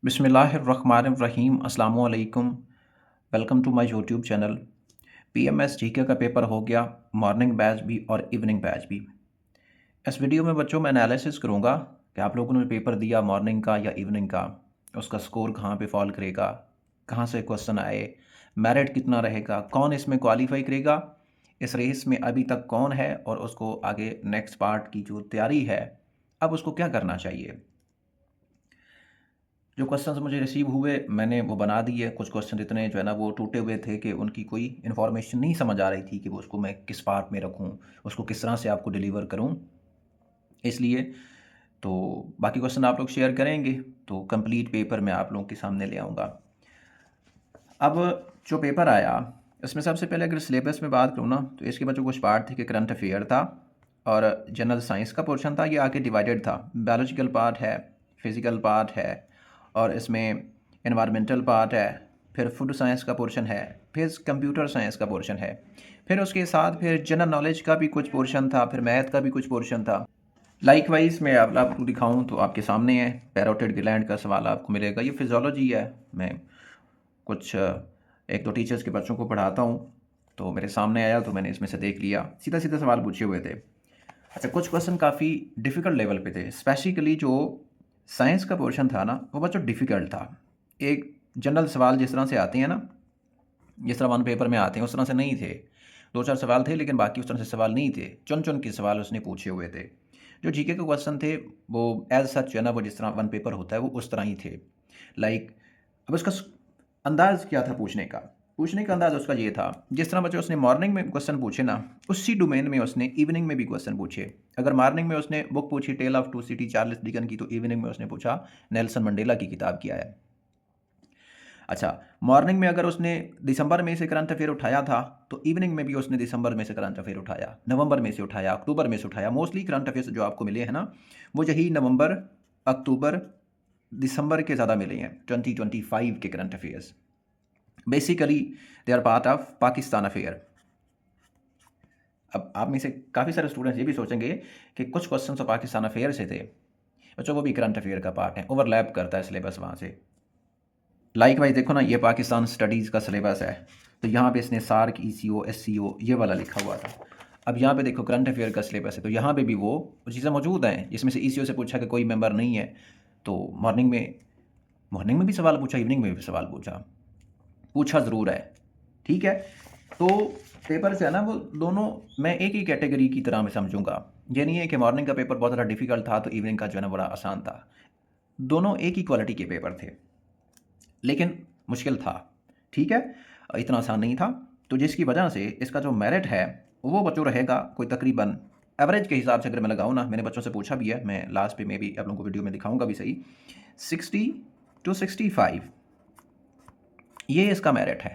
बिस्मिल्लाहिर्रहमानिर्रहीम अस्सलाम वालेकुम। Welcome to my YouTube channel. PMS GK का पेपर हो गया, मॉर्निंग बैच भी और इवनिंग बैच भी। इस वीडियो में बच्चों मैं एनालिसिस करूँगा कि आप लोगों ने पेपर दिया मॉर्निंग का या इवनिंग का, उसका स्कोर कहाँ पे फॉल करेगा, कहाँ से क्वेश्चन आए, मेरिट कितना रहेगा, कौन इसमें क्वालिफाई करेगा, इस रेस में अभी तक कौन है और उसको आगे नेक्स्ट पार्ट की जो तैयारी है, अब उसको क्या करना चाहिए। जो क्वेश्चंस मुझे रिसीव हुए मैंने वो बना दिए। कुछ क्वेश्चन इतने जो है ना वो टूटे हुए थे कि उनकी कोई इन्फॉर्मेशन नहीं समझ आ रही थी कि वो उसको मैं किस पार्ट में रखूँ, उसको किस तरह से आपको डिलीवर करूँ। इसलिए तो बाकी क्वेश्चन आप लोग शेयर करेंगे तो कंप्लीट पेपर मैं आप लोगों के सामने ले आऊँगा। अब जो पेपर आया इसमें सबसे पहले अगर सिलेबस में बात करूँ ना तो इसके बाद जो कुछ पार्ट थे कि करंट अफेयर था और जनरल साइंस का पोर्शन था। ये आगे डिवाइडेड था, बायोलॉजिकल पार्ट है, फिज़िकल पार्ट है और इसमें एनवायरमेंटल पार्ट है, फिर फूड साइंस का पोर्शन है, फिर कंप्यूटर साइंस का पोर्शन है, फिर उसके साथ फिर जनरल नॉलेज का भी कुछ पोर्शन था, फिर मैथ का भी कुछ पोर्शन था। लाइकवाइज मैं अब आपको दिखाऊं तो आपके सामने है, पैरोटिड ग्लैंड का सवाल आपको मिलेगा। ये फिजियोलॉजी है। मैं कुछ एक दो टीचर्स के बच्चों को पढ़ाता हूँ तो मेरे सामने आया तो मैंने इसमें से देख लिया, सीधा सीधा सवाल पूछे हुए थे। अच्छा, कुछ क्वेश्चन काफ़ी डिफ़िकल्ट लेवल पे थे, स्पेसिफिकली जो साइंस का पोर्शन था ना वो बच्चों डिफ़िकल्ट था। एक जनरल सवाल जिस तरह से आते हैं ना, जिस तरह वन पेपर में आते हैं उस तरह से नहीं थे। दो चार सवाल थे लेकिन बाकी उस तरह से सवाल नहीं थे, चुन चुन के सवाल उसने पूछे हुए थे। जो जीके के क्वेश्चन थे वो एज सच जो है ना वो जिस तरह वन पेपर होता है वो उस तरह ही थे। लाइक अब उसका अंदाज़ क्या था पूछने का? पूछने का अंदाज़ उसका ये था, जिस तरह बच्चों उसने मॉर्निंग में क्वेश्चन पूछे ना, उसी डोमेन में उसने इवनिंग में भी क्वेश्चन पूछे। अगर मॉर्निंग में उसने बुक पूछी tale of two city Charles Dicken की, तो इवनिंग में उसने पूछा नेल्सन मंडेला की किताब क्या है। अच्छा, मॉर्निंग में अगर उसने दिसंबर में से करंट अफेयर उठाया था, तो इवनिंग में भी उसने दिसंबर में से करंट अफेयर उठाया, नवंबर में से उठाया, अक्टूबर में से उठाया। मोस्टली करंट अफेयर्स जो आपको मिले हैं ना, वो यही नवंबर, अक्टूबर, दिसंबर के ज़्यादा मिले हैं, 2025 के current affairs. Basically they are part of Pakistan affair. अब आप में से काफ़ी सारे स्टूडेंट्स ये भी सोचेंगे कि कुछ क्वेश्चन तो पाकिस्तान अफेयर से थे। बच्चों वो भी करंट अफेयर का पार्ट है, ओवरलैप करता है सिलेबस वहाँ से। लाइक वाइज देखो ना, ये पाकिस्तान स्टडीज़ का सिलेबस है, तो यहाँ पे इसने सार्क, ईसीओ, एससीओ ये वाला लिखा हुआ था। अब यहाँ पे देखो करंट अफेयर का सिलेबस है, तो यहाँ पे भी वो चीज़ें मौजूद हैं जिसमें से ईसीओ से पूछा कि कोई मेंबर नहीं है, तो मॉर्निंग में भी सवाल पूछा, इवनिंग में भी सवाल पूछा, पूछा ज़रूर है। ठीक है, तो पेपर से है ना वो दोनों मैं एक ही कैटेगरी की तरह मैं समझूंगा। ये नहीं है कि मॉर्निंग का पेपर बहुत ज़्यादा डिफिकल्ट था तो इवनिंग का जो है ना बड़ा आसान था। दोनों एक ही क्वालिटी के पेपर थे, लेकिन मुश्किल था। ठीक है, इतना आसान नहीं था। तो जिसकी वजह से इसका जो मेरिट है वो बच्चों रहेगा कोई तकरीबन एवरेज के हिसाब से अगर मैं लगाऊँ ना, मैंने बच्चों से पूछा भी है, मैं लास्ट पे में भी आप लोगों को वीडियो में दिखाऊंगा भी सही, 60 to 65 ये इसका मेरिट है।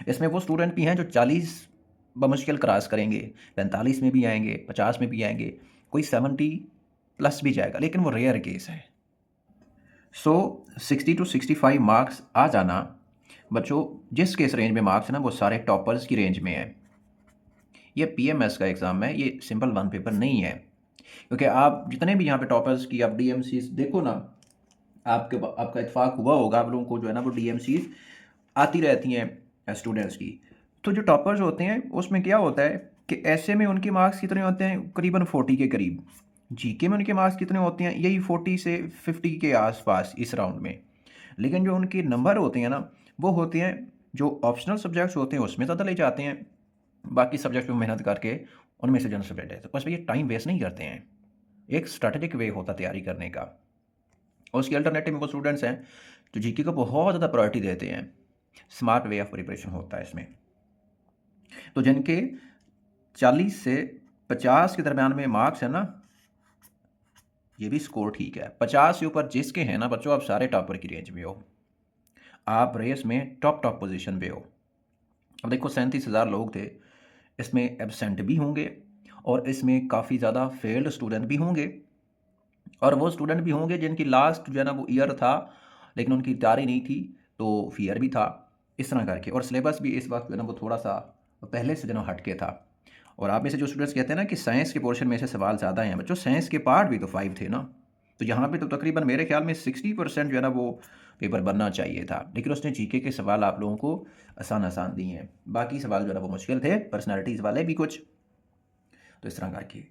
इसमें वो स्टूडेंट भी हैं जो 40 बमुश्किल क्रॉस करेंगे, 45 में भी आएंगे, 50 में भी आएंगे, कोई 70 प्लस भी जाएगा, लेकिन वो रेयर केस है। सो 60 to 65 मार्क्स आ जाना बच्चों, जिस केस रेंज में मार्क्स है ना वो सारे टॉपर्स की रेंज में है। ये पीएमएस का एग्ज़ाम है, ये सिंपल वन पेपर नहीं है। क्योंकि आप जितने भी यहाँ पे टॉपर्स की आप डीएमसी देखो ना, आपका इत्फाक हुआ होगा, आप लोगों को जो है ना वो डीएमसी आती रहती हैं स्टूडेंट्स की। तो जो टॉपर्स होते हैं उसमें क्या होता है कि ऐसे में उनके मार्क्स कितने होते हैं, करीबन 40 के करीब। जीके में उनके मार्क्स कितने होते हैं, यही 40 से 50 के आसपास इस राउंड में। लेकिन जो उनके नंबर होते हैं ना वो होते हैं, जो ऑप्शनल सब्जेक्ट्स होते हैं उसमें ज़्यादा ले जाते हैं, बाकी सब्जेक्ट में मेहनत करके उनमें से जनरल सब्जेक्ट है, तो बस ये टाइम वेस्ट नहीं करते हैं। एक स्ट्रैटेजिक वे होता है तैयारी करने का। और उसकी अल्टरनेटिव में वो स्टूडेंट्स हैं जो जीके को बहुत ज़्यादा प्रायोरिटी देते हैं। स्मार्ट वे ऑफ प्रिपरेशन होता है इसमें। तो जिनके 40 से 50 के दरमियान में मार्क्स है ना, ये भी स्कोर ठीक है। 50 से ऊपर जिसके हैं ना बच्चों, आप सारे टॉपर की रेंज में हो, आप रेस में टॉप टॉप पोजीशन पे हो। अब देखो 37,000 लोग थे, इसमें एब्सेंट भी होंगे और इसमें काफ़ी ज़्यादा फेल्ड स्टूडेंट भी होंगे, और वो स्टूडेंट भी होंगे जिनकी लास्ट जो है ना वो ईयर था लेकिन उनकी तैयारी नहीं थी, तो फियर भी था। इस तरह करके और सिलेबस भी इस वक्त जो है ना वो थोड़ा सा पहले से जो है ना हट के था। और आप में से जो स्टूडेंट्स कहते हैं ना कि साइंस के पोर्शन में से सवाल ज़्यादा हैं, बच्चों साइंस के पार्ट भी तो 5 थे ना। तो यहाँ पे तो तकरीबन मेरे ख्याल में 60% जो है ना वो पेपर बनना चाहिए था, लेकिन उसने जीके के सवाल आप लोगों को आसान आसान दिए हैं, बाकी सवाल जो है ना वो मुश्किल थे, पर्सनैलिटीज़ वाले भी कुछ। तो इस तरह करके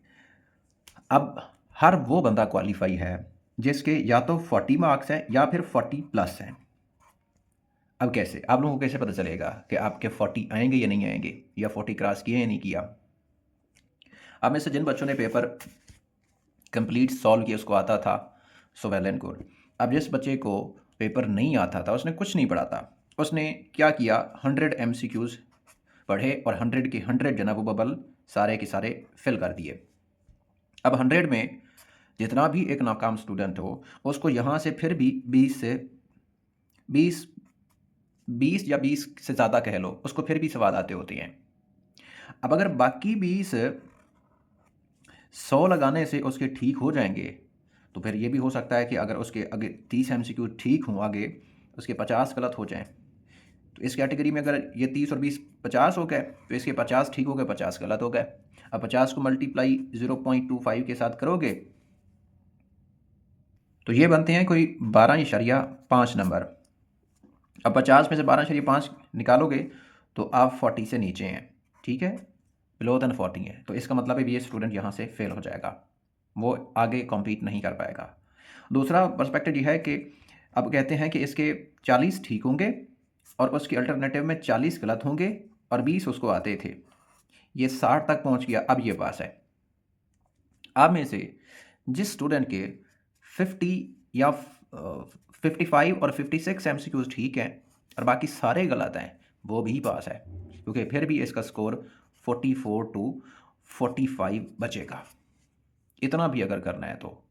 अब हर वो बंदा क्वालिफाई है जिसके या तो 40 मार्क्स हैं या फिर 40 प्लस हैं। अब कैसे आप लोगों को कैसे पता चलेगा कि आपके 40 आएंगे या नहीं आएंगे, या 40 क्रॉस किए या नहीं किया? अब में से जिन बच्चों ने पेपर कंप्लीट सॉल्व किया उसको आता था, सो वेल एंड गुड। अब जिस बच्चे को पेपर नहीं आता था, उसने कुछ नहीं पढ़ा था, उसने क्या किया, 100 MCQs पढ़े और 100 के 100 जो ना वो बबल सारे के सारे फिल कर दिए। अब 100 में जितना भी एक नाकाम स्टूडेंट हो, उसको यहाँ से फिर भी 20 20 या 20 से ज़्यादा कह लो, उसको फिर भी सवाल आते होते हैं। अब अगर बाकी 20 100 लगाने से उसके ठीक हो जाएंगे, तो फिर ये भी हो सकता है कि अगर उसके आगे 30 MCQ ठीक हों, आगे उसके 50 गलत हो जाएं। तो इस कैटेगरी में अगर ये 30 और 20 50 हो गए, तो इसके 50 ठीक हो गए, 50 गलत हो गए। अब 50 को मल्टीप्लाई 0.25 के साथ करोगे तो ये बनते हैं कोई 12.5 नंबर। अब 50 में से 12.5 निकालोगे तो आप 40 से नीचे हैं, ठीक है, बिलो देन 40 है। तो इसका मतलब है ये स्टूडेंट यहाँ से फेल हो जाएगा, वो आगे कॉम्पीट नहीं कर पाएगा। दूसरा पर्सपेक्टिव ये है कि अब कहते हैं कि इसके 40 ठीक होंगे और उसके अल्टरनेटिव में 40 गलत होंगे और 20 उसको आते थे, ये 60 तक पहुँच गया, अब ये पास है। आप में से जिस स्टूडेंट के 50 या 55 और 56 MCQs ठीक हैं और बाकी सारे गलत हैं, वो भी पास है, क्योंकि फिर भी इसका स्कोर 44 टू 45 बचेगा। इतना भी अगर करना है तो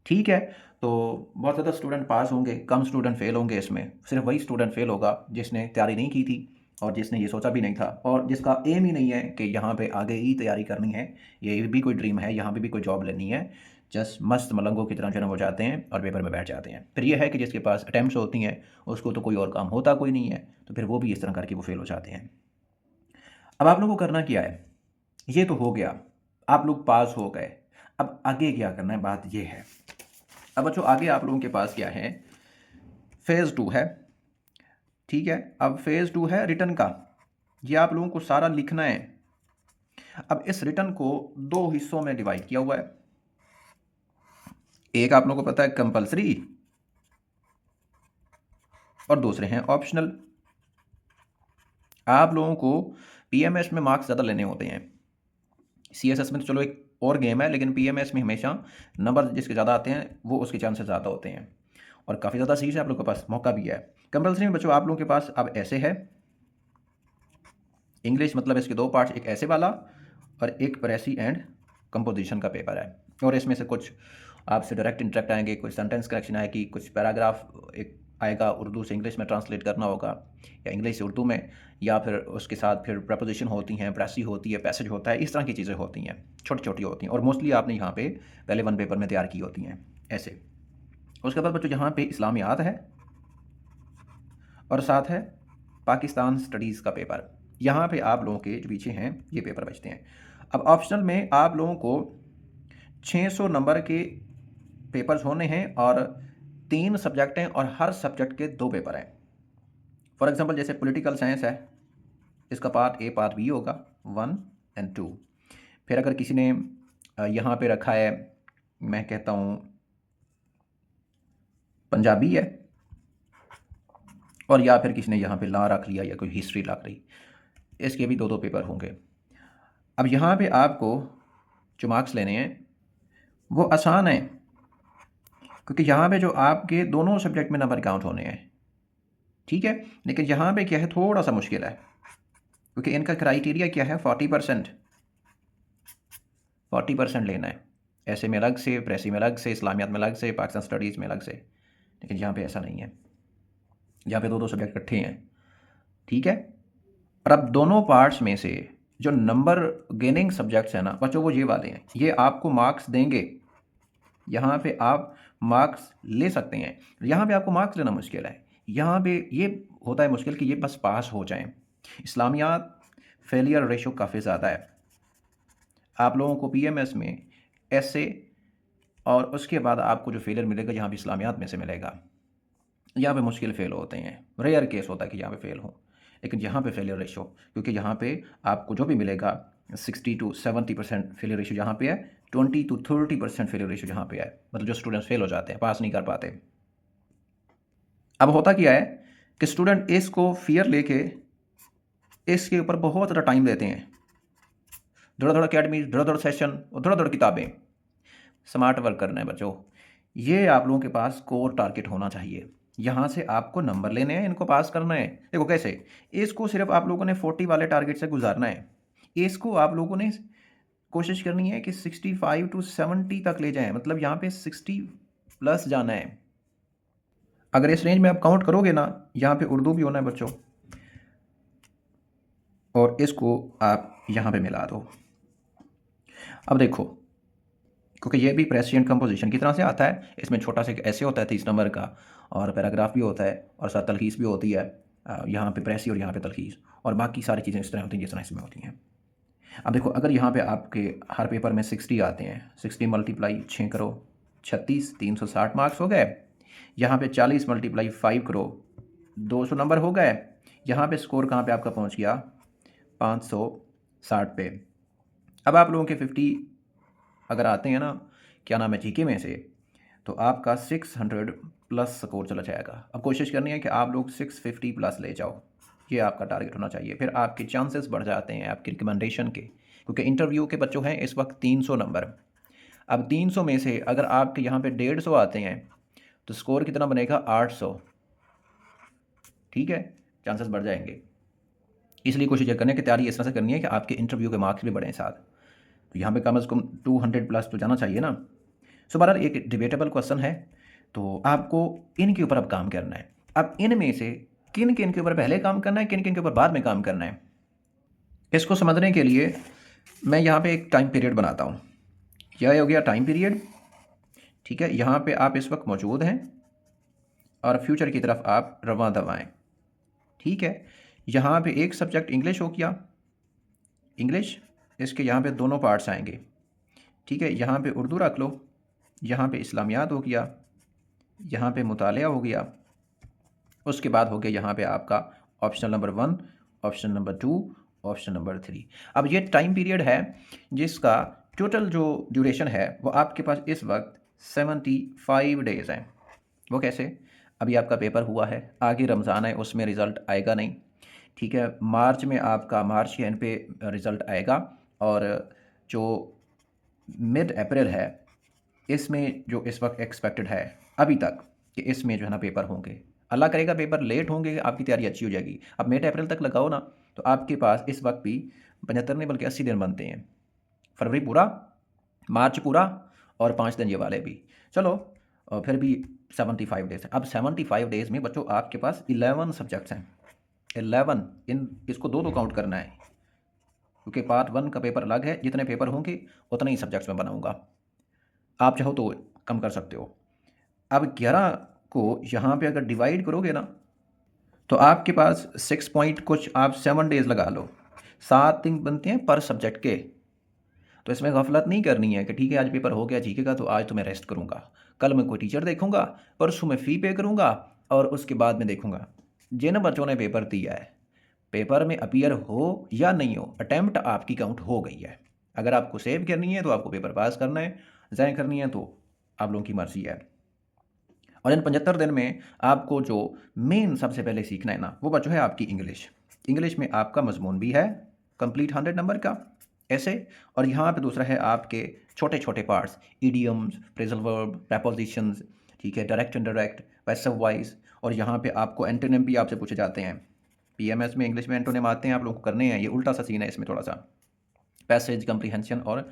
ठीक है। तो बहुत ज़्यादा स्टूडेंट पास होंगे, कम स्टूडेंट फेल होंगे। इसमें सिर्फ वही स्टूडेंट फेल होगा जिसने तैयारी नहीं की थी और जिसने ये सोचा भी नहीं था और जिसका एम ही नहीं है कि यहाँ पे आगे ही तैयारी करनी है, ये भी कोई ड्रीम है, यहाँ पे भी कोई जॉब लेनी है। जस्ट मस्त मलंगों की तरह जो है वो जाते हैं और पेपर में बैठ जाते हैं। फिर ये है कि जिसके पास अटैम्प्ट्स होती हैं उसको तो कोई और काम होता कोई नहीं है, तो फिर वो भी इस तरह करके वो फेल हो जाते हैं। अब आप लोगों को करना क्या है, ये तो हो गया, आप लोग पास हो गए। अब आगे क्या करना है, बात ये है। अब बच्चों आगे आप लोगों के पास क्या है, फेज़ 2 है, ठीक है। अब फेज़ 2 है रिटर्न का, ये आप लोगों को सारा लिखना है। अब इस रिटर्न को 2 हिस्सों में डिवाइड किया हुआ है। एक आप लोगों को पता है कंपलसरी और दूसरे हैं ऑप्शनल। आप लोगों को पीएमएस में मार्क्स ज़्यादा लेने होते हैं, सीएसएस में तो चलो एक और गेम है, लेकिन पीएमएस में हमेशा नंबर जिसके ज़्यादा आते हैं वो उसके चांसेस ज़्यादा होते हैं और काफ़ी ज़्यादा सीट है आप लोगों के पास, मौका भी है। कंपलसरी में बच्चों आप लोगों के पास अब ऐसे है, इंग्लिश मतलब इसके 2 पार्ट्स, एक ऐसे वाला और एक प्रेसी एंड कंपोजिशन का पेपर है। और इसमें से कुछ आपसे डायरेक्ट इंटरेक्ट आएंगे, कुछ सेंटेंस करेक्शन आएगी, कुछ पैराग्राफ एक आएगा, उर्दू से इंग्लिश में ट्रांसलेट करना होगा या इंग्लिश से उर्दू में, या फिर उसके साथ फिर प्रपोजिशन होती हैं, प्रेसी होती है, पैसेज होता है, इस तरह की चीज़ें होती हैं, छोटी छोटी होती हैं और मोस्टली आपने यहाँ पे पहले 1 पेपर में तैयार की होती हैं ऐसे। उसके बाद बच्चों यहाँ पे इस्लामियात है और साथ है पाकिस्तान स्टडीज़ का पेपर। यहाँ पे आप लोगों के जो पीछे हैं ये पेपर बचते हैं। अब ऑप्शनल में आप लोगों को 600 नंबर के पेपर्स होने हैं और 3 सब्जेक्ट हैं और हर सब्जेक्ट के 2 पेपर हैं। फॉर एग्जांपल जैसे पॉलिटिकल साइंस है, इसका पार्ट ए पार्ट बी होगा 1 एंड 2। फिर अगर किसी ने यहाँ पे रखा है, मैं कहता हूँ पंजाबी है, और या फिर किसी ने यहाँ पे लॉ रख लिया या कोई हिस्ट्री रख रही, इसके भी 2-2 पेपर होंगे। अब यहाँ पे आपको जो मार्क्स लेने हैं वो आसान है, क्योंकि यहाँ पे जो आपके दोनों सब्जेक्ट में नंबर काउंट होने हैं, ठीक है। लेकिन यहाँ पे क्या है, थोड़ा सा मुश्किल है, क्योंकि इनका क्राइटेरिया क्या है, 40% 40% लेना है, ऐसे में अलग से, प्रेसी में अलग से, इस्लामियात में अलग से, पाकिस्तान स्टडीज़ में अलग से। लेकिन यहाँ पे ऐसा नहीं है, यहाँ पे 2-2 सब्जेक्ट इकट्ठे हैं, ठीक है। और अब दोनों पार्ट्स में से जो नंबर गेनिंग सब्जेक्ट्स हैं ना बच्चों, वो ये वाले हैं, ये आपको मार्क्स देंगे। यहाँ पे आप मार्क्स ले सकते हैं, यहाँ पे आपको मार्क्स लेना मुश्किल है। यहाँ पे ये होता है मुश्किल कि ये बस पास हो जाएं। इस्लामियात फेलियर रेशो काफ़ी ज़्यादा है। आप लोगों को पीएमएस में ऐसे और उसके बाद आपको जो फेलियर मिलेगा यहाँ पे इस्लामियात में से मिलेगा। यहाँ पे मुश्किल फ़ेल होते हैं, रेयर केस होता है कि यहाँ पे फ़ेल हों। लेकिन यहाँ पे फेलियर रेशो, क्योंकि यहाँ पे आपको जो भी मिलेगा 60 टू 70% फेलियर रेशो यहाँ पे है, 20 टू 30% फेलियर रेशो यहाँ पे है। मतलब जो स्टूडेंट्स फेल हो जाते हैं, पास नहीं कर पाते। अब होता क्या है कि स्टूडेंट इसको फ़ियर लेके इसके ऊपर बहुत ज़्यादा टाइम देते हैं। धड़-धड़ अकेडमी, धड़-धड़ सेशन और धड़-धड़ किताबें। स्मार्ट वर्क करना है बच्चों। ये आप लोगों के पास कोर टारगेट होना चाहिए। यहाँ से आपको नंबर लेने हैं, इनको पास करना है। देखो कैसे, इसको सिर्फ़ आप लोगों ने 40 वाले टारगेट से गुज़ारना है। इसको आप लोगों ने कोशिश करनी है कि 65 टू 70 तक ले जाएँ, मतलब यहाँ पे 60 प्लस जाना है। अगर इस रेंज में आप काउंट करोगे ना, यहाँ पे उर्दू भी होना है बच्चों, और इसको आप यहाँ पे मिला दो। अब देखो, क्योंकि ये भी प्रेसिडेंट कंपोजिशन की तरह से आता है, इसमें छोटा सा एक ऐसे होता है 30 नंबर का, और पैराग्राफ भी होता है, और साथ तलखीस भी होती है। यहाँ पे प्रेसी और यहाँ पे तलखीस, और बाकी सारी चीज़ें इस तरह होती हैं जिस तरह इसमें होती हैं। अब देखो, अगर यहाँ पे आपके हर पेपर में 60 आते हैं, 60 मल्टीप्लाई 6 करो, 36, 360 मार्क्स हो गए। यहाँ पे 40 मल्टीप्लाई 5 करो, 200 नंबर हो गए। यहाँ पे स्कोर कहाँ पे आपका पहुँच गया, 560 पे। अब आप लोगों के 50 अगर आते हैं ना, क्या नाम है, जीके में से, तो आपका 600 प्लस स्कोर चला जाएगा। अब कोशिश करनी है कि आप लोग 650 प्लस ले जाओ, ये आपका टारगेट होना चाहिए। फिर आपके चांसेस बढ़ जाते हैं आपकी रिकमेंडेशन के, क्योंकि इंटरव्यू के बच्चों हैं इस वक्त 300 नंबर। अब 300 में से अगर आपके यहाँ पे 150 आते हैं तो स्कोर कितना बनेगा, 800। ठीक है, चांसेस बढ़ जाएंगे। इसलिए कोशिश ये करनी है कि तैयारी इस तरह से करनी है कि आपके इंटरव्यू के मार्क्स भी बढ़ें साथ। तो यहाँ पे कम से कम 200 प्लस तो जाना चाहिए ना। सो बहरहाल एक डिबेटेबल क्वेश्चन है, तो आपको इनके ऊपर अब काम करना है। अब इनमें से किन किन के ऊपर पहले काम करना है, किन किन के ऊपर बाद में काम करना है, इसको समझने के लिए मैं यहाँ पे एक टाइम पीरियड बनाता हूँ। यह हो गया टाइम पीरियड। ठीक है, यहाँ पे आप इस वक्त मौजूद हैं और फ्यूचर की तरफ आप रवां दवाएँ। ठीक है, यहाँ पे एक सब्जेक्ट इंग्लिश हो गया, इंग्लिश, इसके यहाँ पे दोनों पार्ट्स आएंगे। ठीक है, यहाँ पे उर्दू रख लो, यहाँ पे इस्लामियात हो गया, यहाँ पे मुतालिया हो गया, उसके बाद हो गया यहाँ पे आपका option number 1, option number 2, option number 3। अब ये टाइम पीरियड है जिसका टोटल जो ड्यूरेशन है वो आपके पास इस वक्त 75 डेज़ हैं। वो कैसे, अभी आपका पेपर हुआ है, आगे रमज़ान है, उसमें रिज़ल्ट आएगा नहीं। ठीक है, मार्च में आपका मार्च के एंड पे रिज़ल्ट आएगा, और जो मिड अप्रैल है इसमें जो इस वक्त एक्सपेक्टेड है अभी तक कि इसमें जो है ना पेपर होंगे। अल्लाह करेगा पेपर लेट होंगे, आपकी तैयारी अच्छी हो जाएगी। अब मिड अप्रैल तक लगाओ ना, तो आपके पास इस वक्त भी 75 नहीं बल्कि 80 दिन बनते हैं। फरवरी पूरा, मार्च पूरा, और 5 दिन ये वाले भी। चलो, और फिर भी 75 डेज़ हैं। अब 75 डेज़ में बच्चों आपके पास 11 सब्जेक्ट्स हैं। 11, इन इसको दो काउंट करना है, क्योंकि पार्ट 1 का पेपर अलग है। जितने पेपर होंगे उतने ही सब्जेक्ट्स में बनाऊंगा, आप चाहो तो कम कर सकते हो। अब 11 को यहाँ पे अगर डिवाइड करोगे ना, तो आपके पास 6 पॉइंट कुछ, आप 7 डेज़ लगा लो, 7 दिन बनते हैं पर सब्जेक्ट के। तो इसमें गफलत नहीं करनी है कि ठीक है आज पेपर हो गया जीके का तो आज तो मैं रेस्ट करूँगा, कल मैं कोई टीचर देखूँगा, परसों मैं फ़ी पे करूँगा, और उसके बाद में देखूँगा। जिन बच्चों ने पेपर दिया है, पेपर में अपीयर हो या नहीं हो, अटैम्प्ट आपकी काउंट हो गई है। अगर आपको सेव करनी है तो आपको पेपर पास करना है, ज़ाय करनी है तो आप लोगों की मर्ज़ी है। और इन 75 दिन में आपको जो मेन सबसे पहले सीखना है ना, वो बच्चों है आपकी इंग्लिश। इंग्लिश में आपका मजमून भी है कंप्लीट 100 नंबर का ऐसे, और यहाँ पे दूसरा है आपके छोटे छोटे parts, idioms, phrasal verb, prepositions, ठीक है, डायरेक्ट इनडायरेक्ट, पैसिव वॉइस, और यहाँ पे आपको एंटोनिम भी आपसे पूछे जाते हैं। पीएमएस में इंग्लिश में एंटोनिम आते हैं, आप लोगों को करने हैं। ये उल्टा सा सीन है इसमें थोड़ा सा, पैसेज कंप्रीहेंशन। और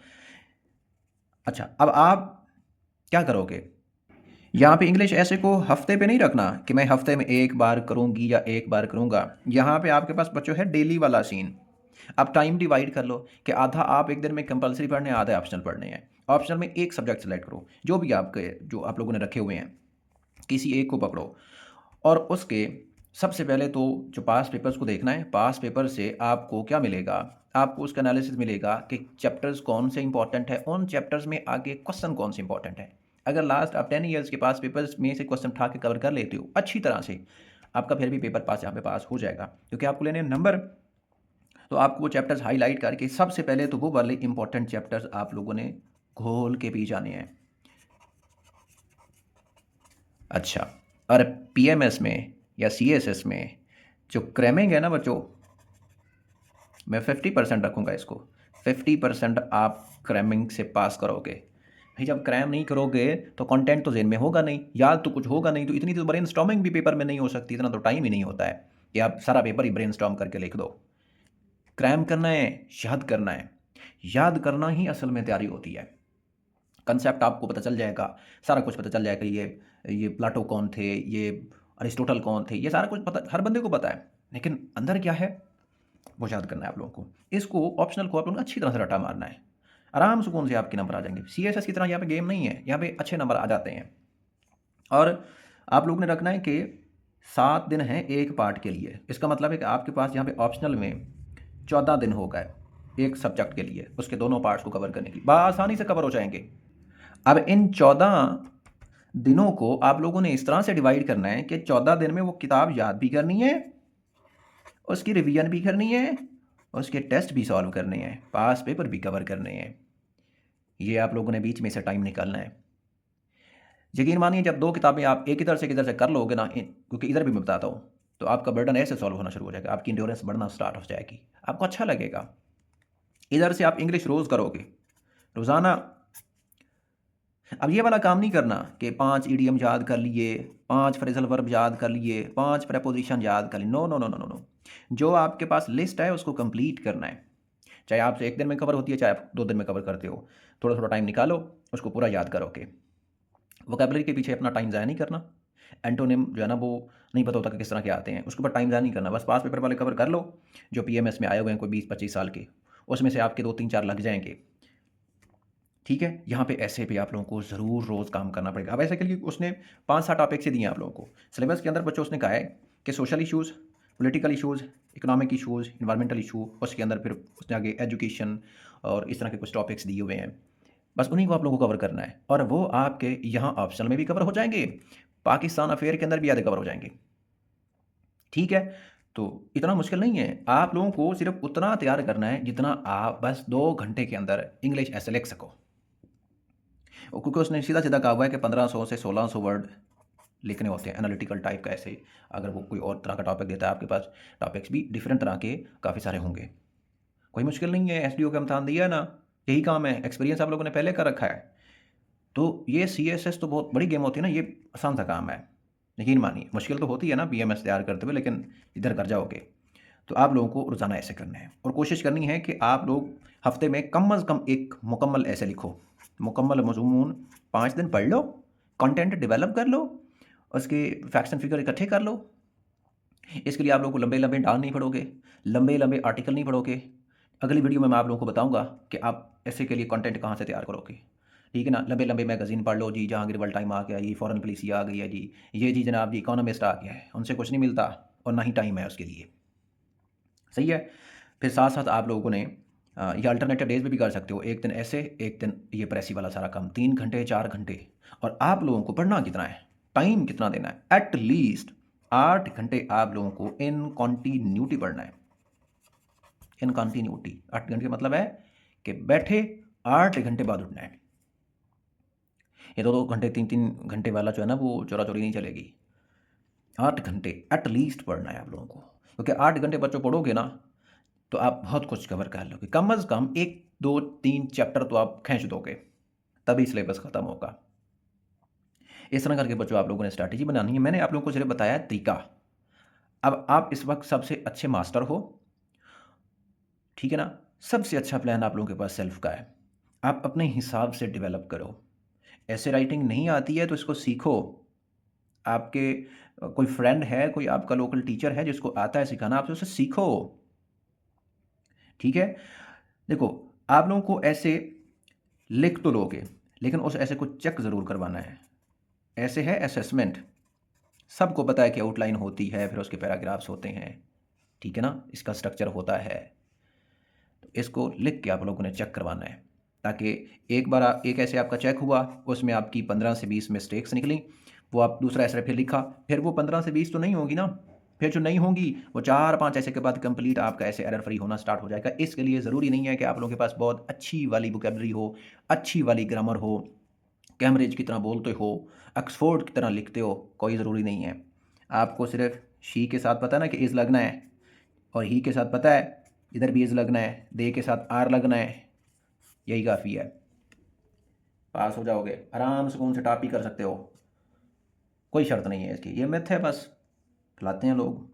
अच्छा, अब आप क्या करोगे, यहाँ पे इंग्लिश ऐसे को हफ्ते पे नहीं रखना कि मैं हफ्ते में एक बार करूँगी या एक बार करूँगा। यहाँ पे आपके पास बच्चों है डेली वाला सीन। अब टाइम डिवाइड कर लो कि आधा आप एक दिन में कंपलसरी पढ़ने हैं, आधा ऑप्शनल पढ़ने हैं। ऑप्शनल में एक सब्जेक्ट सेलेक्ट करो, जो भी आपके जो आप लोगों ने रखे हुए हैं, किसी एक को पकड़ो, और उसके सबसे पहले तो जो पास पेपर्स को देखना है। पास पेपर से आपको क्या मिलेगा, आपको उसका एनालिसिस मिलेगा कि चैप्टर्स कौन से इंपॉर्टेंट है, उन चैप्टर्स में आगे क्वेश्चन कौन से इंपॉर्टेंट है। अगर लास्ट आप 10 ईयर्स के पास पेपर्स में से क्वेश्चन उठा के कवर कर लेते हो अच्छी तरह से, आपका फिर भी पेपर पास यहाँ पे पास हो जाएगा, क्योंकि आपको लेने हैं नंबर। तो आपको वो चैप्टर्स हाईलाइट करके सबसे पहले तो वो वाले इंपॉर्टेंट चैप्टर्स आप लोगों ने घोल के पी जाने हैं। अच्छा, और पीएमएस में या सीएसएस में जो क्रैमिंग है ना बच्चों, मैं 50% रखूँगा इसको। 50% आप क्रैमिंग से पास करोगे। भाई जब क्रैम नहीं करोगे तो कंटेंट तो ज़हन में होगा नहीं, याद तो कुछ होगा नहीं, तो इतनी तो ब्रेनस्टॉर्मिंग भी पेपर में नहीं हो सकती, इतना तो टाइम ही नहीं होता है कि आप सारा पेपर ही ब्रेनस्टॉर्म करके लिख दो। क्रैम करना है, याद करना है। याद करना ही असल में तैयारी होती है। कंसेप्ट आपको पता चल जाएगा, सारा कुछ पता चल जाएगा, ये प्लाटो कौन थे, ये अरिस्टोटल कौन थे, ये सारा कुछ पता हर बंदे को पता है, लेकिन अंदर क्या है वो याद करना है आप लोगों को। इसको ऑप्शनल को आप लोगों को अच्छी तरह से रटा मारना है, आराम सुकून से आपके नंबर आ जाएंगे। सीएसएस की तरह यहाँ पे गेम नहीं है, यहाँ पे अच्छे नंबर आ जाते हैं। और आप लोगों ने रखना है कि 7 दिन हैं एक पार्ट के लिए। इसका मतलब है कि आपके पास यहाँ पे ऑप्शनल में 14 दिन हो गए एक सब्जेक्ट के लिए, उसके दोनों पार्ट्स को कवर करने के लिए आसानी से कवर हो जाएंगे। अब इन 14 दिनों को आप लोगों ने इस तरह से डिवाइड करना है कि 14 दिन में वो किताब याद भी करनी है, उसकी रिवीजन भी करनी है, उसके टेस्ट भी सॉल्व करने हैं, पास पेपर भी कवर करने हैं। ये आप लोगों ने बीच में से टाइम निकालना है। यकीन मानिए जब 2 किताबें आप एक इधर से किधर से कर लोगे ना, क्योंकि इधर भी मैं बताता हूँ, तो आपका बर्डन ऐसे सॉल्व होना शुरू हो जाएगा, आपकी इंड्योरेंस बढ़ना स्टार्ट हो जाएगी, आपको अच्छा लगेगा। इधर से आप इंग्लिश रोज़ करोगे, रोज़ाना। अब ये वाला काम नहीं करना कि 5 ईडियम याद कर लिए, 5 फ्रेजल वर्ब याद कर लिए, 5 प्रेपोजिशन याद कर लिए। No no no no no no, जो आपके पास लिस्ट है उसको कंप्लीट करना है। चाहे आपसे 1 दिन में कवर होती है, चाहे आप 2 दिन में कवर करते हो, थोड़ा थोड़ा टाइम निकालो, उसको पूरा याद करोगे। वोकैबुलरी के पीछे अपना टाइम ज़ाया नहीं करना। एंटोनिम जो है ना वो नहीं पता होता कि किस तरह के आते हैं, उसके ऊपर टाइम ज़ाया नहीं करना। बस पास पेपर वाले कवर कर लो जो पीएमएस में आए हुए हैं कोई 20-25 साल के, उसमें से आपके 2-3-4 लग जाएंगे। ठीक है, यहाँ पे ऐसे भी आप लोगों को ज़रूर रोज़ काम करना पड़ेगा। अब ऐसे के लिए उसने 5-7 टॉपिक से दिए हैं आप लोगों को सिलेबस के अंदर। बच्चों उसने कहा है कि social issues, political issues, economic issues, environmental issue, उसके अंदर फिर उसने आगे एजुकेशन और इस तरह के कुछ टॉपिक्स दिए हुए हैं। बस उन्हीं को आप लोगों को कवर करना है, और वो आपके यहाँ ऑप्शनल में भी कवर हो जाएंगे, पाकिस्तान अफेयर के अंदर भी आधे कवर हो जाएंगे। ठीक है, तो इतना मुश्किल नहीं है। आप लोगों को सिर्फ उतना तैयार करना है जितना आप बस 2 घंटे के अंदर इंग्लिश ऐसे लिख सको। क्योंकि उसने सीधा-सीधा कहा हुआ है कि 1500 से 1600 वर्ड लिखने होते हैं एनालिटिकल टाइप का ऐसे। अगर वो कोई और तरह का टॉपिक देता है, आपके पास टॉपिक्स भी डिफरेंट तरह के काफ़ी सारे होंगे। कोई मुश्किल नहीं है, एसडीओ का इम्तिहान दिया है ना, यही काम है, एक्सपीरियंस आप लोगों ने पहले कर रखा है। तो ये सीएसएस तो बहुत बड़ी गेम होती है ना, ये आसान सा काम है। यकीन मानिए मुश्किल तो होती है ना पीएमएस तैयार करते हुए, लेकिन इधर कर जाओगे। तो आप लोगों को रोज़ाना ऐसे करना है, और कोशिश करनी है कि आप लोग हफ्ते में कम अज़ कम एक मुकम्मल ऐसे लिखो। मुकम्मल मज़मून 5 दिन पढ़ लो, कंटेंट डेवलप कर लो, उसके फैक्ट्स एंड फिगर इकट्ठे कर लो। इसके लिए आप लोगों को लंबे-लंबे डाल नहीं पड़ोगे, लंबे-लंबे आर्टिकल नहीं पढ़ोगे। अगली वीडियो में मैं आप लोगों को बताऊँगा कि आप ऐसे के लिए कंटेंट कहाँ से तैयार करोगे। ठीक है ना? लंबे-लंबे मैगज़ीन पढ़ लो जी, जहांगीर वर्ल्ड टाइम आ गया जी, फॉरेन पॉलिसी आ गई है जी, ये जी जनाब जी इकोनॉमिस्ट आ गया है। उनसे कुछ नहीं मिलता और ना ही टाइम है उसके लिए। सही है? फिर साथ-साथ आप लोगों ने ये अल्टरनेटिव डेज़ में भी कर सकते हो। 1 दिन ऐसे, 1 दिन ये प्रेसी वाला सारा काम, 3 घंटे, 4 घंटे। और आप लोगों को पढ़ना कितना है, टाइम कितना देना है? एट लीस्ट 8 घंटे आप लोगों को इन कॉन्टिन्यूटी पढ़ना है। इन कॉन्टिन्यूटी 8 घंटे का मतलब है कि बैठे 8 घंटे बाद उठना है। ये 2-2 घंटे, 3-3 घंटे वाला जो है ना वो चोरा-चोरी नहीं चलेगी। 8 घंटे एट लीस्ट पढ़ना है आप लोगों को, क्योंकि 8 घंटे बच्चों पढ़ोगे ना तो आप बहुत कुछ कवर कर लोगे। कम अज़ कम 1, 2, 3 चैप्टर तो आप खींच दोगे, तभी सिलेबस ख़त्म होगा। इस तरह करके बच्चों आप लोगों ने स्ट्रैटेजी बनानी है। मैंने आप लोगों को सिर्फ बताया है तरीका। अब आप इस वक़्त सबसे अच्छे मास्टर हो, ठीक है ना? सबसे अच्छा प्लान आप लोगों के पास सेल्फ का है। आप अपने हिसाब से डेवलप करो। ऐसे राइटिंग नहीं आती है तो इसको सीखो। आपके कोई फ्रेंड है, कोई आपका लोकल टीचर है जिसको आता है सिखाना, आप उससे सीखो। ठीक है? देखो, आप लोगों को ऐसे लिख तो लोगे, लेकिन उस ऐसे को चेक ज़रूर करवाना है। ऐसे है असेसमेंट, सबको पता है कि आउटलाइन होती है, फिर उसके पैराग्राफ्स होते हैं, ठीक है ना? इसका स्ट्रक्चर होता है। तो इसको लिख के आप लोगों ने चेक करवाना है। ताकि एक बार एक ऐसे आपका चेक हुआ, उसमें आपकी 15 से 20 मिस्टेक्स निकली, वो आप दूसरा ऐसे फिर लिखा, फिर वो 15 से 20 तो नहीं होगी ना, फिर जो नहीं होंगी वो 4-5 ऐसे के बाद कंप्लीट आपका ऐसे एरर फ्री होना स्टार्ट हो जाएगा। इसके लिए ज़रूरी नहीं है कि आप लोगों के पास बहुत अच्छी वाली वोकैब्युलरी हो, अच्छी वाली ग्रामर हो, कैम्ब्रिज की तरह बोलते हो, ऑक्सफोर्ड की तरह लिखते हो, कोई ज़रूरी नहीं है। आपको सिर्फ़ शी के साथ पता है ना कि इज़ लगना है, और ही के साथ पता है इधर भी इज़ लगना है, दे के साथ आर लगना है, यही काफ़ी है। पास हो जाओगे, आराम सुकून से टॉप ही कर सकते हो, कोई शर्त नहीं है इसकी, ये मिथ है बस, खिलाते हैं लोग।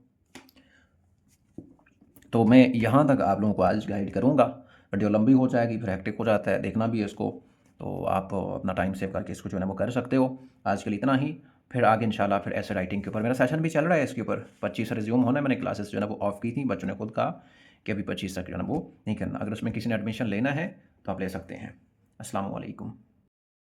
तो मैं यहाँ तक आप लोगों को आज गाइड करूँगा, वीडियो लंबी हो जाएगी, फिर हेक्टिक हो जाता है, देखना भी है इसको, तो आप अपना टाइम सेव करके इसको जो है ना वो कर सकते हो। आज के लिए इतना ही, फिर आगे इंशाल्लाह फिर ऐसे राइटिंग के ऊपर मेरा सेशन भी चल रहा है, इसके ऊपर 25 से रिज्यूम होना है। मैंने क्लासेस जो है ना वो ऑफ की थी, बच्चों ने खुद कहा कि अभी 25 तक जो है ना वो नहीं करना। अगर उसमें किसी ने एडमिशन लेना है तो आप ले सकते हैं। अस्सलाम वालेकुम।